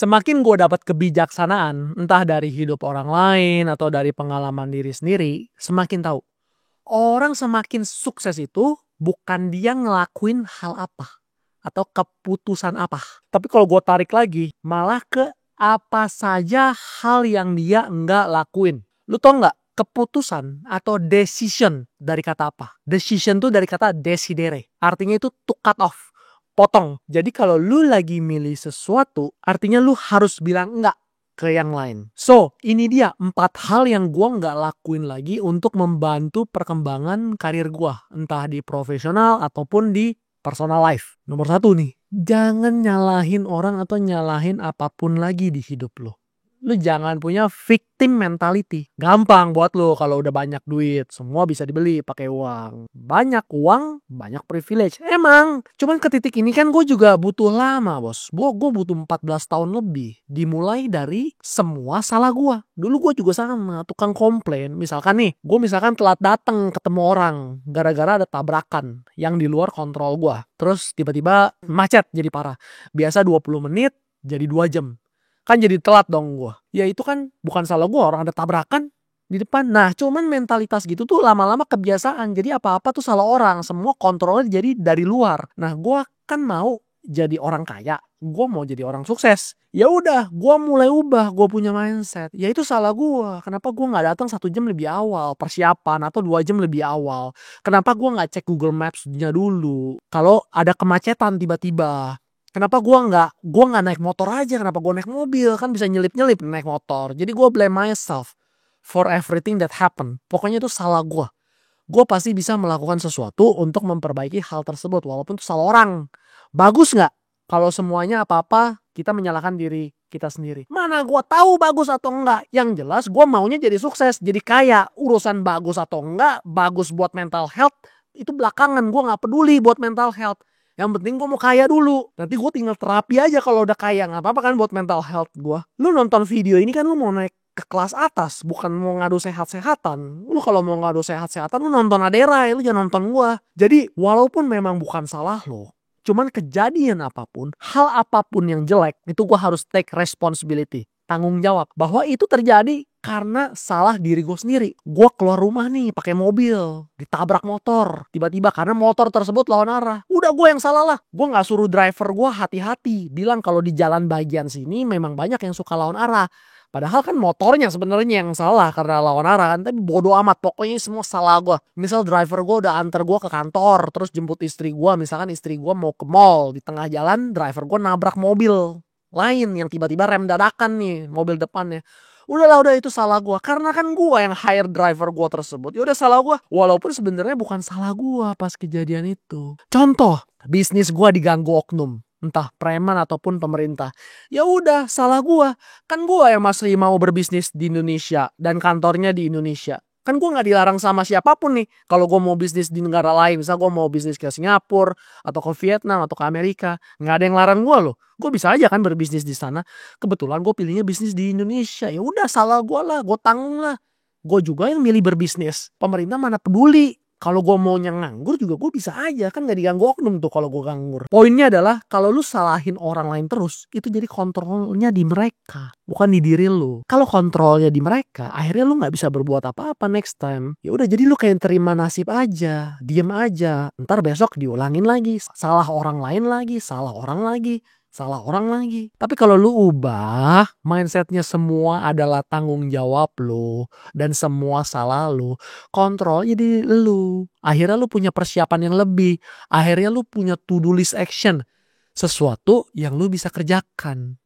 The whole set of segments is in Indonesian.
Semakin gue dapat kebijaksanaan, entah dari hidup orang lain atau dari pengalaman diri sendiri, semakin tahu. Orang semakin sukses itu bukan dia ngelakuin hal apa atau keputusan apa. Tapi kalau gue tarik lagi, malah ke apa saja hal yang dia nggak lakuin. Lu tau nggak? Keputusan atau decision dari kata apa? Decision tuh dari kata decidere. Artinya itu to cut off. Potong. Jadi kalau lu lagi milih sesuatu, artinya lu harus bilang enggak ke yang lain. So, ini dia 4 hal yang gua nggak lakuin lagi untuk membantu perkembangan karir gua. Entah di profesional ataupun di personal life. Nomor 1 nih, jangan nyalahin orang atau nyalahin apapun lagi di hidup lu. Lu jangan punya victim mentality. Gampang buat lu kalau udah banyak duit. Semua bisa dibeli pakai uang. Banyak uang, banyak privilege. Emang. Cuman ke titik ini kan gue juga butuh lama, bos. Gue butuh 14 tahun lebih. Dimulai dari semua salah gue. Dulu gue juga sama. Tukang komplain. Misalkan nih. Gue misalkan telat datang ketemu orang. Gara-gara ada tabrakan. Yang di luar kontrol gue. Terus tiba-tiba macet jadi parah. Biasa 20 menit jadi 2 jam. Kan jadi telat dong gue. Ya itu kan bukan salah gue, orang ada tabrakan di depan. Nah cuman mentalitas gitu tuh lama-lama kebiasaan. Jadi apa-apa tuh salah orang. Semua kontrolnya jadi dari luar. Nah gue kan mau jadi orang kaya. Gue mau jadi orang sukses. Ya udah, gue mulai ubah. Gue punya mindset. Ya itu salah gue. Kenapa gue nggak datang 1 jam lebih awal persiapan atau 2 jam lebih awal? Kenapa gue nggak cek Google Maps-nya dulu? Kalau ada kemacetan tiba-tiba. Kenapa gue nggak naik motor aja? Kenapa gue naik mobil? Kan bisa nyelip-nyelip naik motor. Jadi gue blame myself for everything that happened. Pokoknya itu salah gue. Gue pasti bisa melakukan sesuatu untuk memperbaiki hal tersebut. Walaupun itu salah orang. Bagus nggak? Kalau semuanya apa-apa kita menyalahkan diri kita sendiri. Mana gue tahu bagus atau enggak? Yang jelas gue maunya jadi sukses. Jadi kaya. Urusan bagus atau enggak. Bagus buat mental health. Itu belakangan. Gue gak peduli buat mental health. Yang penting gue mau kaya dulu. Nanti gue tinggal terapi aja kalau udah kaya. Gak apa-apa kan buat mental health gue. Lu nonton video ini kan lu mau naik ke kelas atas. Bukan mau ngadu sehat-sehatan. Lu kalau mau ngadu sehat-sehatan lu nonton Adera. Lu jangan nonton gue. Jadi walaupun memang bukan salah lo. Cuman kejadian apapun. Hal apapun yang jelek. Itu gue harus take responsibility. Tanggung jawab. Bahwa itu terjadi karena salah diri gue sendiri. Gue keluar rumah nih pakai mobil, ditabrak motor. Tiba-tiba karena motor tersebut lawan arah. Udah gue yang salah lah. Gue gak suruh driver gue hati-hati. Bilang kalau di jalan bagian sini memang banyak yang suka lawan arah. Padahal kan motornya sebenarnya yang salah karena lawan arah kan. Tapi bodo amat, pokoknya semua salah gue. Misal driver gue udah antar gue ke kantor. Terus jemput istri gue. Misalkan istri gue mau ke mall. Di tengah jalan driver gue nabrak mobil lain yang tiba-tiba rem dadakan nih mobil depannya. Udah itu salah gue. Karena kan gue yang hire driver gue tersebut. Ya udah salah gue. Walaupun sebenarnya bukan salah gue pas kejadian itu. Contoh, bisnis gue diganggu oknum. Entah preman ataupun pemerintah. Ya udah salah gue. Kan gue yang masih mau berbisnis di Indonesia. Dan kantornya di Indonesia. Kan gue gak dilarang sama siapapun nih. Kalau gue mau bisnis di negara lain. Misal gue mau bisnis ke Singapura. Atau ke Vietnam. Atau ke Amerika. Gak ada yang larang gue loh. Gue bisa aja kan berbisnis di sana. Kebetulan gue pilihnya bisnis di Indonesia. Ya udah salah gue lah. Gue tanggung lah. Gue juga yang milih berbisnis. Pemerintah mana peduli. Kalau gue maunya nganggur juga gue bisa aja. Kan gak diganggu oknum tuh kalau gue nganggur. Poinnya adalah kalau lu salahin orang lain terus. Itu jadi kontrolnya di mereka. Bukan di diri lu. Kalau kontrolnya di mereka. Akhirnya lu gak bisa berbuat apa-apa next time. Ya udah jadi lu kayak terima nasib aja. Diem aja. Ntar besok diulangin lagi. Salah orang lain lagi. Salah orang lagi. Salah orang lagi. Tapi kalau lu ubah mindsetnya semua adalah tanggung jawab lu. Dan semua salah lu. Kontrol jadi lu. Akhirnya lu punya persiapan yang lebih. Akhirnya lu punya to-do list action. Sesuatu yang lu bisa kerjakan.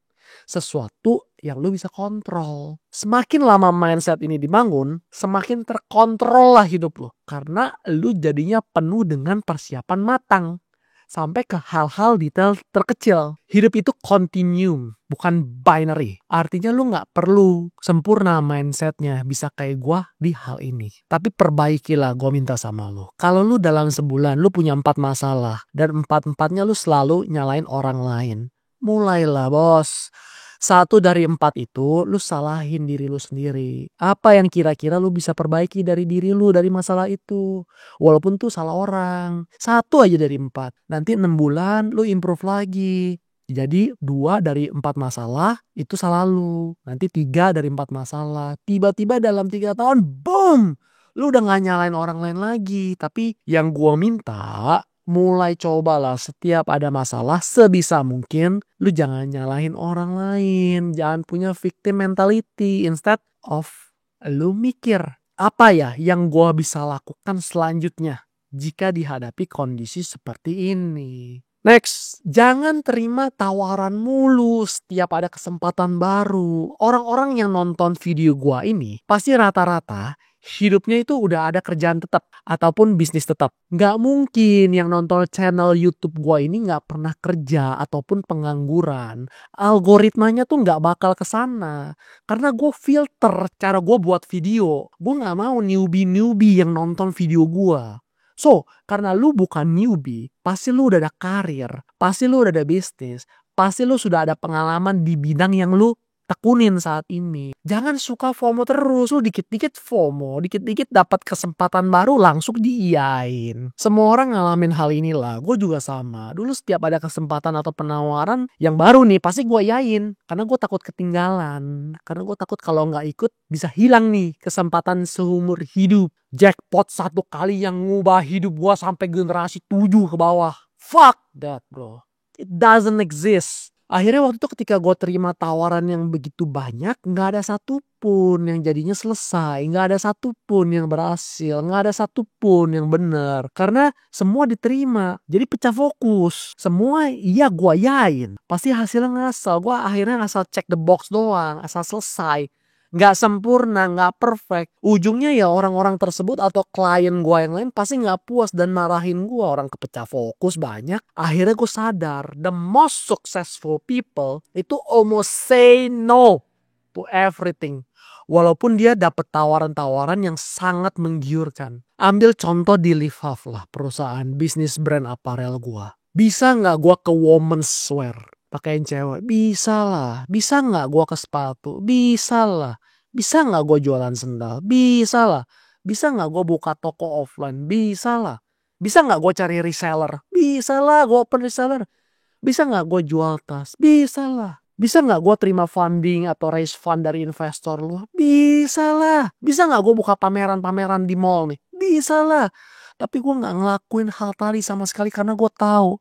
Sesuatu yang lu bisa kontrol. Semakin lama mindset ini dibangun, semakin terkontrol lah hidup lu. Karena lu jadinya penuh dengan persiapan matang. Sampai ke hal-hal detail terkecil. Hidup itu continuum, bukan binary. Artinya lu gak perlu sempurna mindsetnya bisa kayak gue di hal ini. Tapi perbaikilah, gue minta sama lu. Kalau lu dalam sebulan lu punya 4 masalah. Dan 4-4-nya lu selalu nyalain orang lain. Mulailah bos. 1 dari 4 itu lu salahin diri lu sendiri. Apa yang kira-kira lu bisa perbaiki dari diri lu dari masalah itu. Walaupun tuh salah orang. 1 aja dari 4. Nanti 6 bulan lu improve lagi. Jadi 2 dari 4 masalah itu salah lu. Nanti 3 dari 4 masalah. Tiba-tiba dalam 3 tahun, boom! Lu udah gak nyalain orang lain lagi. Tapi yang gua minta, mulai cobalah setiap ada masalah sebisa mungkin lu jangan nyalahin orang lain. Jangan punya victim mentality. Instead of lu mikir, apa ya yang gua bisa lakukan selanjutnya jika dihadapi kondisi seperti ini. Next, jangan terima tawaran mulu setiap ada kesempatan baru. Orang-orang yang nonton video gua ini pasti rata-rata hidupnya itu udah ada kerjaan tetap ataupun bisnis tetap. Nggak mungkin yang nonton channel YouTube gua ini nggak pernah kerja ataupun pengangguran. Algoritmanya tuh nggak bakal kesana. Karena gue filter cara gue buat video. Gue nggak mau newbie-newbie yang nonton video gua. So, karena lu bukan newbie, pasti lu udah ada karir, pasti lu udah ada bisnis, pasti lu sudah ada pengalaman di bidang yang lu tekunin saat ini. Jangan suka FOMO terus, lu dikit-dikit FOMO, dikit-dikit dapat kesempatan baru langsung diiyain. Semua orang ngalamin hal inilah, gue juga sama. Dulu setiap ada kesempatan atau penawaran yang baru nih, pasti gue iyain. Karena gue takut ketinggalan, karena gue takut kalau nggak ikut bisa hilang nih kesempatan seumur hidup. Jackpot 1 kali yang ngubah hidup gue sampai generasi 7 ke bawah. Fuck that bro, it doesn't exist. Akhirnya waktu itu ketika gue terima tawaran yang begitu banyak, gak ada satupun yang jadinya selesai, gak ada satupun yang berhasil, gak ada satupun yang bener. Karena semua diterima, jadi pecah fokus. Semua iya gue yain, pasti hasilnya ngasal. Gue akhirnya ngasal check the box doang, asal selesai. Gak sempurna, gak perfect. Ujungnya ya orang-orang tersebut atau klien gue yang lain pasti gak puas dan marahin gue. Orang kepecah fokus banyak. Akhirnya gue sadar, the most successful people itu almost say no to everything. Walaupun dia dapat tawaran-tawaran yang sangat menggiurkan. Ambil contoh di Live lah, perusahaan bisnis brand aparel gue. Bisa gak gue ke women's wear? Pakaiin cewek? Bisa lah. Bisa gak gue ke sepatu? Bisa lah. Bisa gak gue jualan sendal? Bisa lah. Bisa gak gue buka toko offline? Bisa lah. Bisa gak gue cari reseller? Bisa lah gue open reseller. Bisa gak gue jual tas? Bisa lah. Bisa gak gue terima funding atau raise fund dari investor lu? Bisa lah. Bisa gak gue buka pameran-pameran di mall nih? Bisa lah. Tapi gue gak ngelakuin hal tadi sama sekali karena gue tahu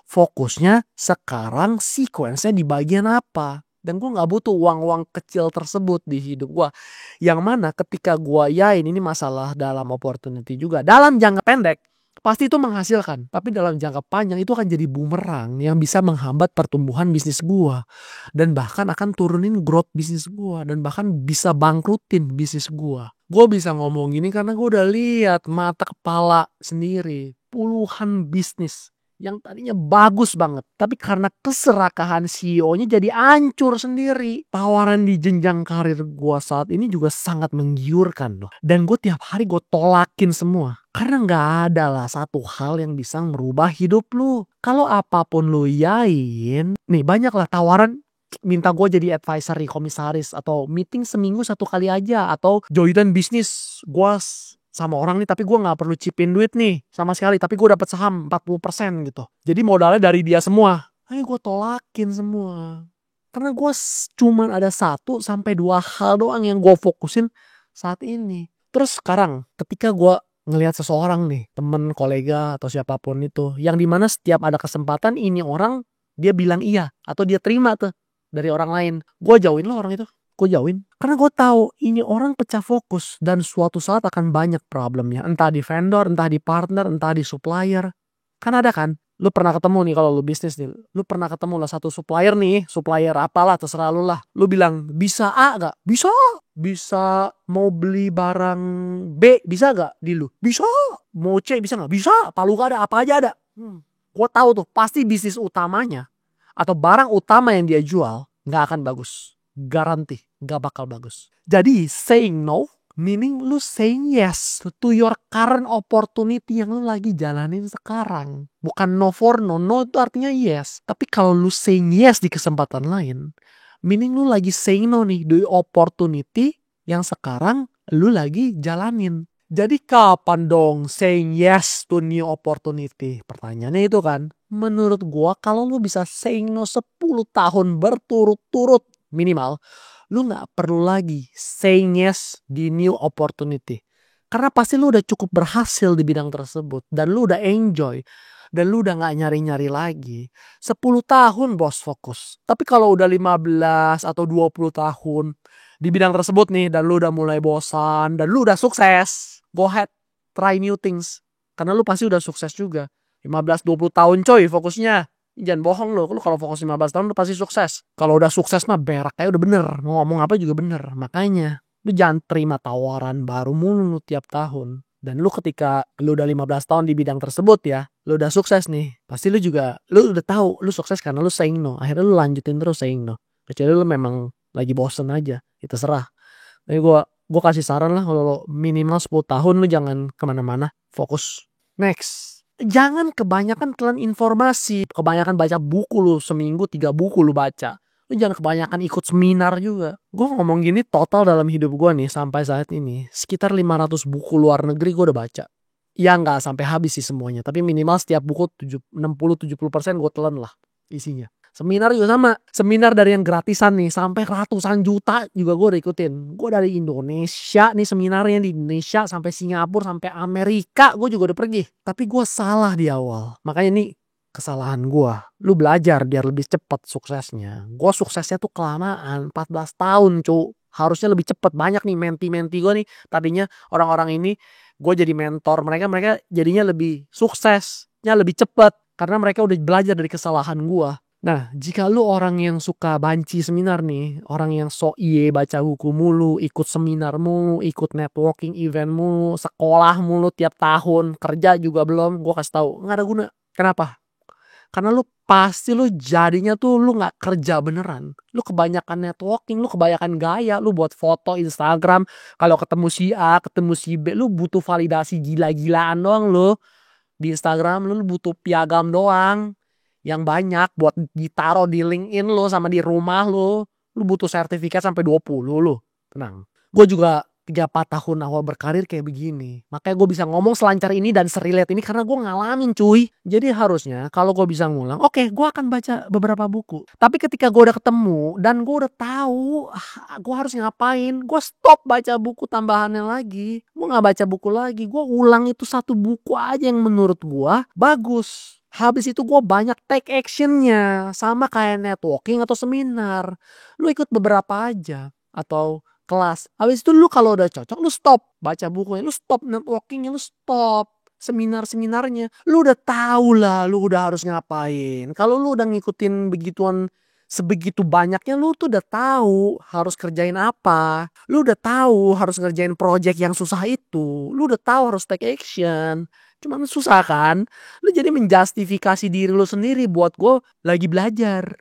fokusnya sekarang sequence-nya di bagian apa. Dan gue gak butuh uang-uang kecil tersebut di hidup gue. Yang mana ketika gue yain ini masalah dalam opportunity juga. Dalam jangka pendek pasti itu menghasilkan. Tapi dalam jangka panjang itu akan jadi bumerang yang bisa menghambat pertumbuhan bisnis gue. Dan bahkan akan turunin growth bisnis gue. Dan bahkan bisa bangkrutin bisnis gue. Gue bisa ngomong gini karena gue udah lihat mata kepala sendiri. Puluhan bisnis yang tadinya bagus banget. Tapi karena keserakahan CEO-nya jadi hancur sendiri. Tawaran di jenjang karir gue saat ini juga sangat menggiurkan loh. Dan gue tiap hari gue tolakin semua. Karena gak ada lah satu hal yang bisa merubah hidup lu. Kalau apapun lu yain. Nih banyak lah tawaran. Minta gue jadi advisory, komisaris. Atau meeting seminggu 1 kali aja. Atau joinan bisnis. Gue sama orang nih tapi gue gak perlu chipin duit nih sama sekali. Tapi gue dapet saham 40% gitu. Jadi modalnya dari dia semua. Ayo gue tolakin semua. Karena gue cuman ada 1-2 hal doang yang gue fokusin saat ini. Terus sekarang ketika gue ngelihat seseorang nih, temen, kolega atau siapapun itu. Yang dimana setiap ada kesempatan ini orang dia bilang iya. Atau dia terima tuh dari orang lain. Gue jauhin loh orang itu. Gue jauhin. Karena gue tahu ini orang pecah fokus dan suatu saat akan banyak problemnya. Entah di vendor, entah di partner, entah di supplier. Kan ada kan? Lu pernah ketemu nih kalau lu bisnis nih. Lu pernah ketemu lah satu supplier nih. Supplier apalah terserah lu lah. Lu bilang bisa A gak? Bisa. Bisa. Mau beli barang B bisa gak di lu? Bisa. Mau C bisa gak? Bisa. Palu gak ada, apa aja ada. Gue tahu tuh pasti bisnis utamanya atau barang utama yang dia jual gak akan bagus. Garanti gak bakal bagus. Jadi saying no meaning lu saying yes to your current opportunity yang lu lagi jalanin sekarang. Bukan no for no. No itu artinya yes. Tapi kalau lu saying yes di kesempatan lain, meaning lu lagi saying no nih di opportunity yang sekarang lu lagi jalanin. Jadi kapan dong saying yes to new opportunity? Pertanyaannya itu kan. Menurut gua kalau lu bisa saying no 10 tahun berturut-turut minimal, lu gak perlu lagi saying yes di new opportunity. Karena pasti lu udah cukup berhasil di bidang tersebut. Dan lu udah enjoy. Dan lu udah gak nyari-nyari lagi. 10 tahun bos fokus. Tapi kalau udah 15 atau 20 tahun di bidang tersebut nih. Dan lu udah mulai bosan. Dan lu udah sukses. Go ahead. Try new things. Karena lu pasti udah sukses juga. 15-20 tahun coy fokusnya. Jangan bohong lu kalau fokus 15 tahun lu pasti sukses. Kalau udah sukses mah berak kayak udah bener. Mau ngomong apa juga bener. Makanya lu jangan terima tawaran baru mulu tiap tahun. Dan lu ketika lu udah 15 tahun di bidang tersebut ya, lu udah sukses nih. Pasti lu juga, lu udah tahu lu sukses karena lu saying no. Akhirnya lu lanjutin terus saying no. Kecuali lu memang lagi bosen aja. Itu serah. Tapi gua kasih saran lah kalau minimal 10 tahun lu jangan kemana-mana. Fokus. Next. Jangan kebanyakan telan informasi. Kebanyakan baca buku lu. Seminggu 3 buku lu baca. Lu jangan kebanyakan ikut seminar juga. Gue ngomong gini total dalam hidup gue nih sampai saat ini. Sekitar 500 buku luar negeri gue udah baca. Ya gak sampai habis sih semuanya. Tapi minimal setiap buku 60-70% gue telan lah isinya. Seminar juga sama. Seminar dari yang gratisan nih sampai ratusan juta juga gue udah ikutin. Gue dari Indonesia nih seminarnya di Indonesia sampai Singapura sampai Amerika gue juga udah pergi. Tapi gue salah di awal. Makanya nih kesalahan gue. Lu belajar biar lebih cepat suksesnya. Gue suksesnya tuh kelamaan 14 tahun cu. Harusnya lebih cepat. Banyak nih menti-menti gue nih. Tadinya orang-orang ini gue jadi mentor mereka. Mereka jadinya lebih suksesnya lebih cepat. Karena mereka udah belajar dari kesalahan gue. Nah, jika lu orang yang suka banci seminar nih, orang yang so iye baca buku mulu, ikut seminar mulu, ikut networking event mulu, sekolah mulu tiap tahun, kerja juga belum, gue kasih tahu nggak ada guna. Kenapa? Karena lu pasti lu jadinya tuh lu nggak kerja beneran. Lu kebanyakan networking, lu kebanyakan gaya, lu buat foto Instagram, kalau ketemu si A, ketemu si B, lu butuh validasi gila-gilaan doang lu. Di Instagram lu butuh piagam doang. Yang banyak buat ditaruh di LinkedIn lo sama di rumah lo. Lu butuh sertifikat sampai 20 lo. Tenang. Gue juga 3-4 tahun awal berkarir kayak begini. Makanya gue bisa ngomong selancar ini dan serelate ini karena gue ngalamin cuy. Jadi harusnya kalau gue bisa ngulang, oke, gue akan baca beberapa buku. Tapi ketika gue udah ketemu dan gue udah tahu gue harus ngapain, gue stop baca buku tambahannya lagi. Gue gak baca buku lagi. Gue ulang itu satu buku aja yang menurut gue bagus. Habis itu gue banyak take actionnya. Sama kayak networking atau seminar. Lu ikut beberapa aja. Atau kelas. Habis itu lu kalau udah cocok lu stop baca bukunya. Lu stop networkingnya. Lu stop seminar-seminarnya. Lu udah tahu lah lu udah harus ngapain. Kalau lu udah ngikutin begituan sebegitu banyaknya lu tuh udah tahu harus kerjain apa. Lu udah tahu harus ngerjain project yang susah itu. Lu udah tahu harus take action. Cuman susah kan? Lu jadi menjustifikasi diri lu sendiri buat gue lagi belajar,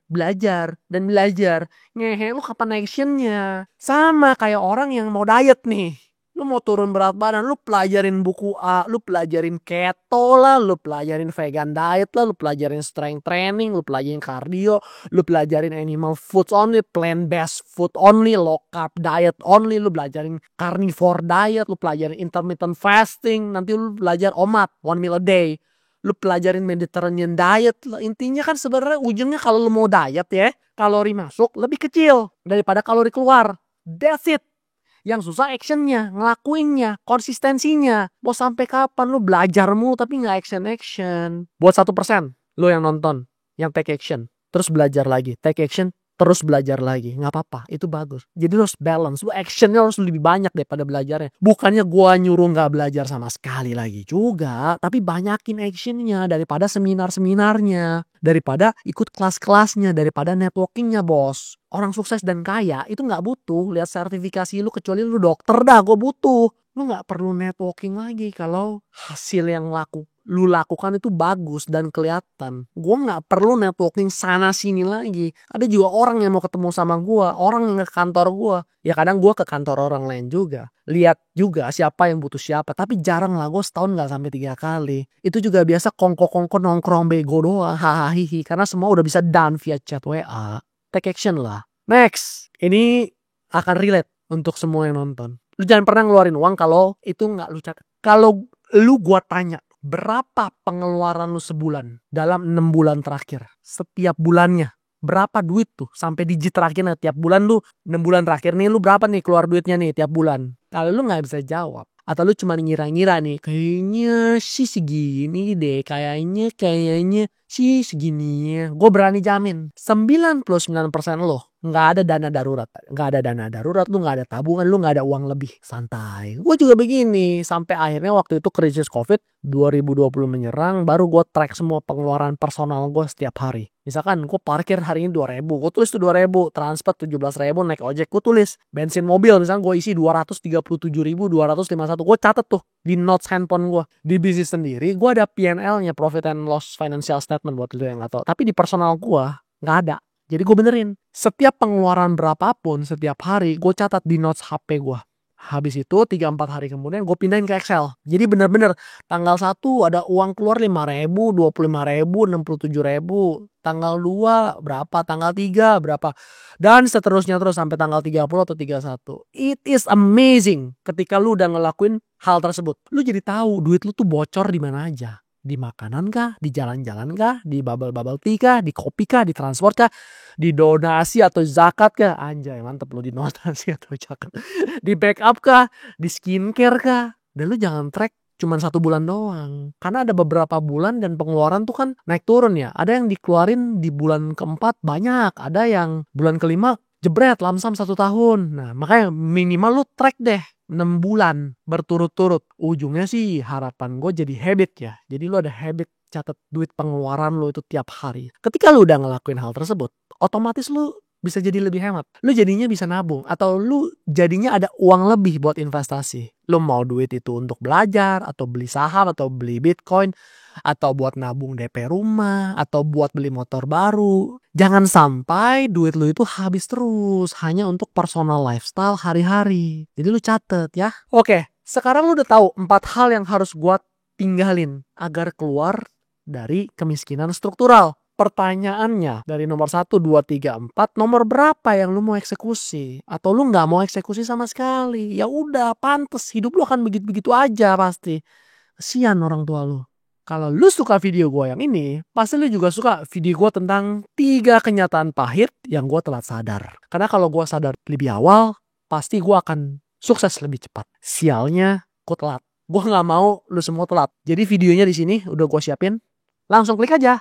dan belajar. Ngehe, lu kapan actionnya? Sama kayak orang yang mau diet nih. Lu mau turun berat badan, lu pelajarin buku A, lu pelajarin keto lah, lu pelajarin vegan diet lah, lu pelajarin strength training, lu pelajarin cardio, lu pelajarin animal foods only, plant based food only, low carb diet only, lu pelajarin carnivore diet, lu pelajarin intermittent fasting, nanti lu belajar OMAD, 1 meal a day. Lu pelajarin Mediterranean diet. Intinya kan sebenarnya ujungnya kalau lu mau diet ya, kalori masuk lebih kecil daripada kalori keluar. That's it. Yang susah actionnya, ngelakuinnya, konsistensinya. Mau sampai kapan lu belajar mulu tapi gak action. Buat 1% lu yang nonton, yang take action, terus belajar lagi, take action, terus belajar lagi. Gak apa-apa, itu bagus. Jadi lu harus balance, lu actionnya harus lebih banyak daripada belajarnya. Bukannya gua nyuruh gak belajar sama sekali lagi juga, tapi banyakin actionnya daripada seminar-seminarnya, daripada ikut kelas-kelasnya, daripada networkingnya bos. Orang sukses dan kaya itu gak butuh lihat sertifikasi lu, kecuali lu dokter dah, gue butuh. Lu gak perlu networking lagi kalau hasil yang lu lakukan itu bagus dan kelihatan. Gue gak perlu networking sana sini lagi. Ada juga orang yang mau ketemu sama gue, orang yang ke kantor gue. Ya kadang gue ke kantor orang lain juga. Lihat juga siapa yang butuh siapa. Tapi jarang lah, gue setahun gak sampai 3 kali. Itu juga biasa kongko-kongko nongkrong bego doang. Hahaha. Karena semua udah bisa done via chat WA. Take action lah. Next. Ini akan relate untuk semua yang nonton. Lu jangan pernah ngeluarin uang kalau itu gak lu catat. Kalau lu gua tanya, Berapa pengeluaran lu sebulan dalam 6 bulan terakhir? Setiap bulannya. Berapa duit tuh? Sampai digit terakhirnya tiap bulan lu, 6 bulan terakhir nih lu berapa nih keluar duitnya nih tiap bulan? Kalau lu gak bisa jawab, atau lu cuma ngira-ngira nih, kayaknya sih segini deh, kayaknya sih segini. Gue berani jamin 99% lo nggak ada dana darurat, lu nggak ada tabungan, lu nggak ada uang lebih, santai. Gue juga begini sampai akhirnya waktu itu krisis COVID 2020 menyerang, baru gue track semua pengeluaran personal gue setiap hari. Misalkan gue parkir hari ini 2.000, gue tulis tuh 2.000, transport 17.000, naik ojek gue tulis, bensin mobil misalkan gue isi 237.251, gue catet tuh di notes handphone gue. Di bisnis sendiri gue ada P&L-nya, profit and loss financial statement buat lu yang nggak tahu, tapi di personal gue nggak ada. Jadi gue benerin, setiap pengeluaran berapapun setiap hari gue catat di notes HP gue. Habis itu 3-4 hari kemudian gue pindahin ke Excel. Jadi bener-bener tanggal 1 ada uang keluar 5.000, 25.000, 67.000. Tanggal 2 berapa, tanggal 3 berapa. Dan seterusnya terus sampai tanggal 30 atau 31. It is amazing ketika lu udah ngelakuin hal tersebut. Lu jadi tahu duit lu tuh bocor di mana aja. Di makanan kah, di jalan-jalan kah, di bubble tea kah, di kopi kah, di transport kah, di donasi atau zakat kah, anjay mantep lu, di donasi atau zakat, di backup kah, di skincare kah. Dan lu jangan track cuman 1 bulan doang, karena ada beberapa bulan dan pengeluaran tuh kan naik turun ya. Ada yang dikeluarin di bulan keempat banyak, ada yang bulan kelima jebret lamsam 1 tahun. Nah makanya minimal lu track deh 6 bulan berturut-turut. Ujungnya sih harapan gue jadi habit ya. Jadi lu ada habit catat duit pengeluaran lu itu tiap hari. Ketika lu udah ngelakuin hal tersebut, otomatis lu bisa jadi lebih hemat. Lu jadinya bisa nabung, atau lu jadinya ada uang lebih buat investasi. Lu mau duit itu untuk belajar, atau beli saham, atau beli Bitcoin, atau buat nabung DP rumah, atau buat beli motor baru. Jangan sampai duit lu itu habis terus hanya untuk personal lifestyle hari-hari. Jadi lu catet ya. Oke, sekarang lu udah tahu 4 hal yang harus gua tinggalin agar keluar dari kemiskinan struktural. Pertanyaannya dari nomor 1, 2, 3, 4, nomor berapa yang lu mau eksekusi? Atau lu gak mau eksekusi sama sekali? Ya udah, pantes hidup lu akan begitu-begitu aja pasti. Kesian orang tua lu. Kalau lu suka video gue yang ini, pasti lu juga suka video gue tentang 3 kenyataan pahit yang gue telat sadar. Karena kalau gue sadar lebih awal, pasti gue akan sukses lebih cepat. Sialnya, gue telat. Gue gak mau lu semua telat. Jadi videonya di sini udah gue siapin. Langsung klik aja.